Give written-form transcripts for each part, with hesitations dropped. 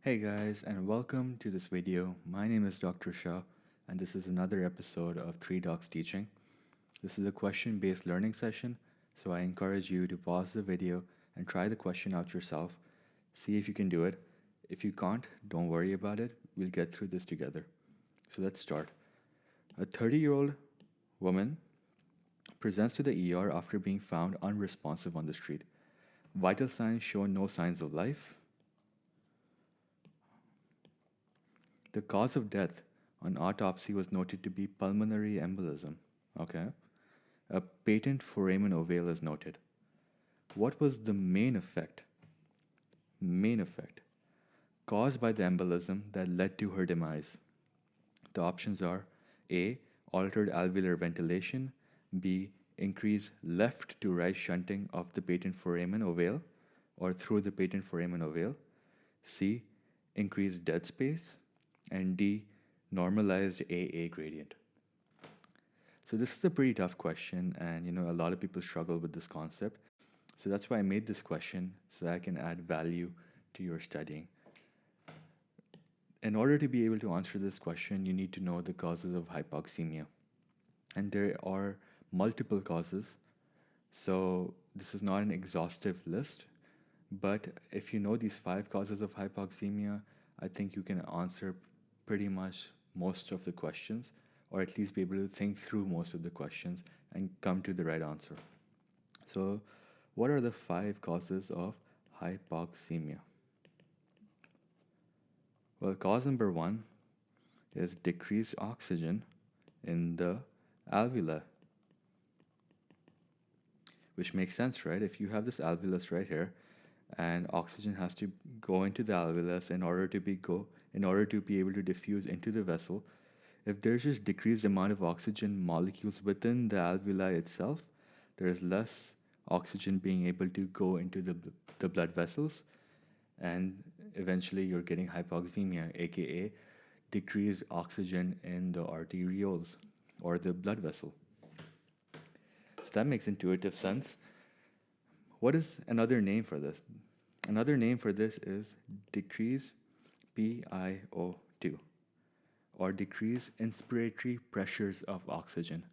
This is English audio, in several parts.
Hey guys, and welcome to this video. My name is Dr. Shah, and this is another episode of Three Docs Teaching. This is a question-based learning session, so I encourage you to pause the video and try the question out yourself. See if you can do it. If you can't, don't worry about it. We'll get through this together. So let's start. A 30-year-old woman presents to the ER after being found unresponsive on the street. Vital signs show no signs of life. The cause of death on autopsy was noted to be pulmonary embolism. Okay. A patent foramen ovale is noted. What was the main effect? Main effect caused by the embolism that led to her demise. The options are A. Altered alveolar ventilation, B. Increased left to right shunting of the patent foramen ovale or through the patent foramen ovale, C. Increased dead space, and D. Normalized AA gradient. So this is a pretty tough question, and a lot of people struggle with this concept. So that's why I made this question so that I can add value to your studying. In order to be able to answer this question, you need to know the causes of hypoxemia. And there are multiple causes. So this is not an exhaustive list, but if you know these 5 causes of hypoxemia, I think you can answer pretty much most of the questions, or at least be able to think through most of the questions and come to the right answer. So what are the 5 causes of hypoxemia? Well, cause number 1 is decreased oxygen in the alveoli, which makes sense, right? If you have this alveolus right here, and oxygen has to go into the alveolus in order to be able to diffuse into the vessel. If there's just decreased amount of oxygen molecules within the alveoli itself, there is less oxygen being able to go into the blood vessels, and eventually you're getting hypoxemia, aka decreased oxygen in the arterioles or the blood vessel. So that makes intuitive sense. What is another name for this? Another name for this is decreased PiO2, or decreased inspiratory pressures of oxygen.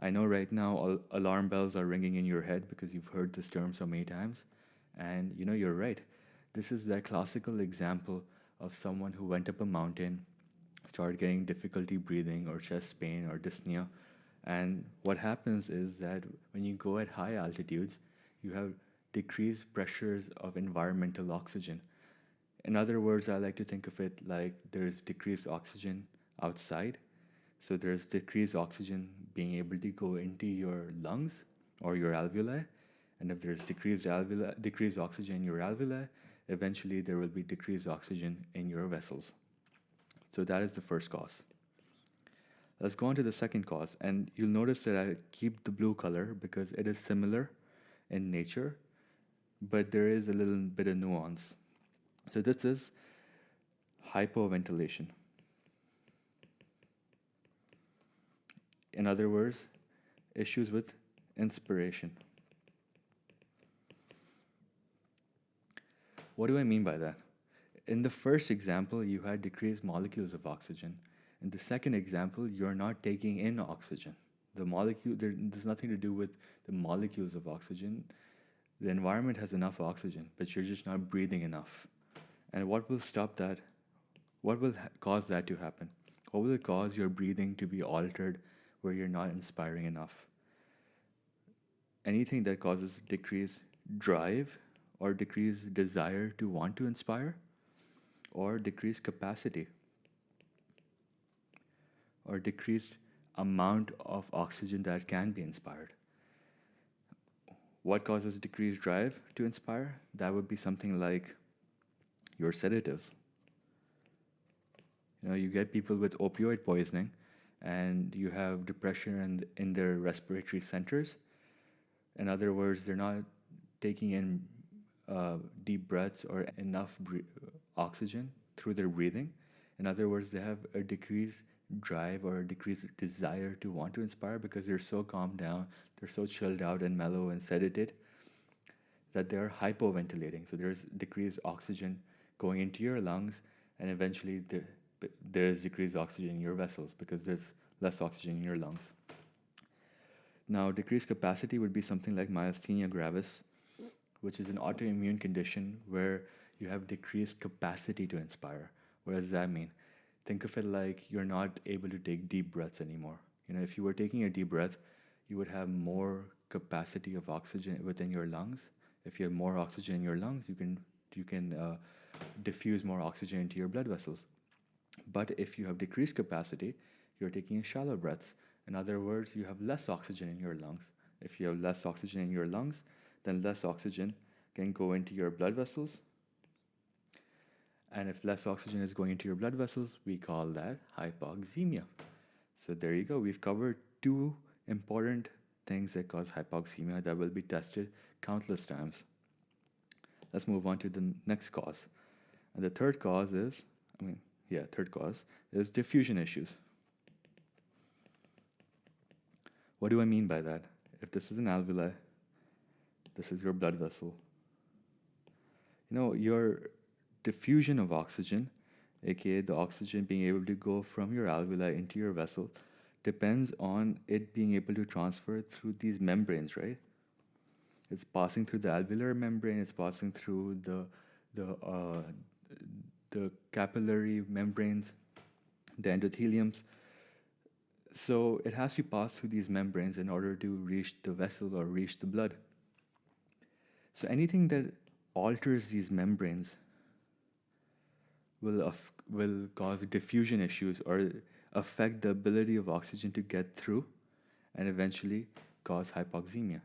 I know right now alarm bells are ringing in your head because you've heard this term so many times, and you're right. This is that classical example of someone who went up a mountain, started getting difficulty breathing or chest pain or dyspnea, and what happens is that when you go at high altitudes, you have decreased pressures of environmental oxygen. In other words, I like to think of it like there's decreased oxygen outside. So there's decreased oxygen being able to go into your lungs or your alveoli. And if there's decreased oxygen in your alveoli, eventually there will be decreased oxygen in your vessels. So that is the first cause. Let's go on to the second cause. And you'll notice that I keep the blue color because it is similar in nature, but there is a little bit of nuance. So this is hypoventilation. In other words, issues with inspiration. What do I mean by that? In the first example, you had decreased molecules of oxygen. In the second example, you're not taking in oxygen. There's nothing to do with the molecules of oxygen. The environment has enough oxygen, but you're just not breathing enough. And what will stop that? What will cause that to happen? What will cause your breathing to be altered where you're not inspiring enough? Anything that causes decreased drive or decreased desire to want to inspire, or decreased capacity, or decreased amount of oxygen that can be inspired. What causes decreased drive to inspire? That would be something like your sedatives. You get people with opioid poisoning, and you have depression in their respiratory centers. In other words, they're not taking in deep breaths or enough oxygen through their breathing. In other words, they have a decreased drive or a decreased desire to want to inspire because they're so calmed down, they're so chilled out and mellow and sedated that they're hypoventilating. So there's decreased oxygen going into your lungs, and eventually there's decreased oxygen in your vessels because there's less oxygen in your lungs. Now, decreased capacity would be something like myasthenia gravis, which is an autoimmune condition where you have decreased capacity to inspire. What does that mean? Think of it like you're not able to take deep breaths anymore. If you were taking a deep breath, you would have more capacity of oxygen within your lungs. If you have more oxygen in your lungs, you can diffuse more oxygen into your blood vessels. But if you have decreased capacity, you're taking shallow breaths. In other words, you have less oxygen in your lungs. If you have less oxygen in your lungs, then less oxygen can go into your blood vessels. And if less oxygen is going into your blood vessels, we call that hypoxemia. So there you go. We've covered two important things that cause hypoxemia that will be tested countless times. Let's move on to the next cause. And the third cause is diffusion issues. What do I mean by that? If this is an alveoli, this is your blood vessel. Your diffusion of oxygen, aka the oxygen being able to go from your alveoli into your vessel, depends on it being able to transfer through these membranes, right? It's passing through the alveolar membrane, it's passing through the capillary membranes, the endotheliums. So it has to pass through these membranes in order to reach the vessel or reach the blood. So anything that alters these membranes will cause diffusion issues or affect the ability of oxygen to get through and eventually cause hypoxemia.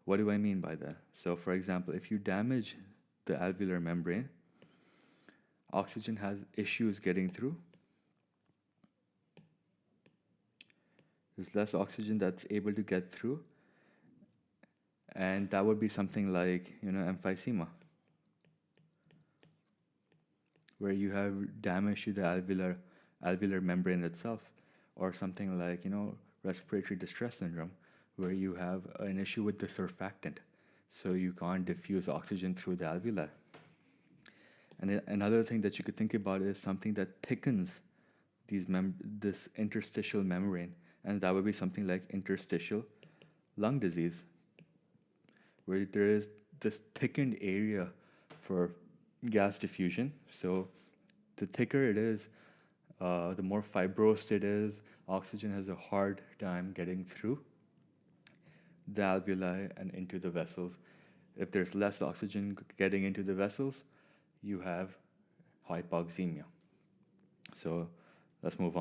What do I mean by that? So for example, if you damage the alveolar membrane, oxygen has issues getting through. There's less oxygen that's able to get through, and that would be something like emphysema, where you have damage to the alveolar membrane itself, or something like respiratory distress syndrome, where you have an issue with the surfactant, so you can't diffuse oxygen through the alveoli. And another thing that you could think about is something that thickens this interstitial membrane, and that would be something like interstitial lung disease, where there is this thickened area for gas diffusion. So the thicker it is, the more fibrosed it is, oxygen has a hard time getting through the alveoli and into the vessels. If there's less oxygen getting into the vessels, you have hypoxemia. So let's move on.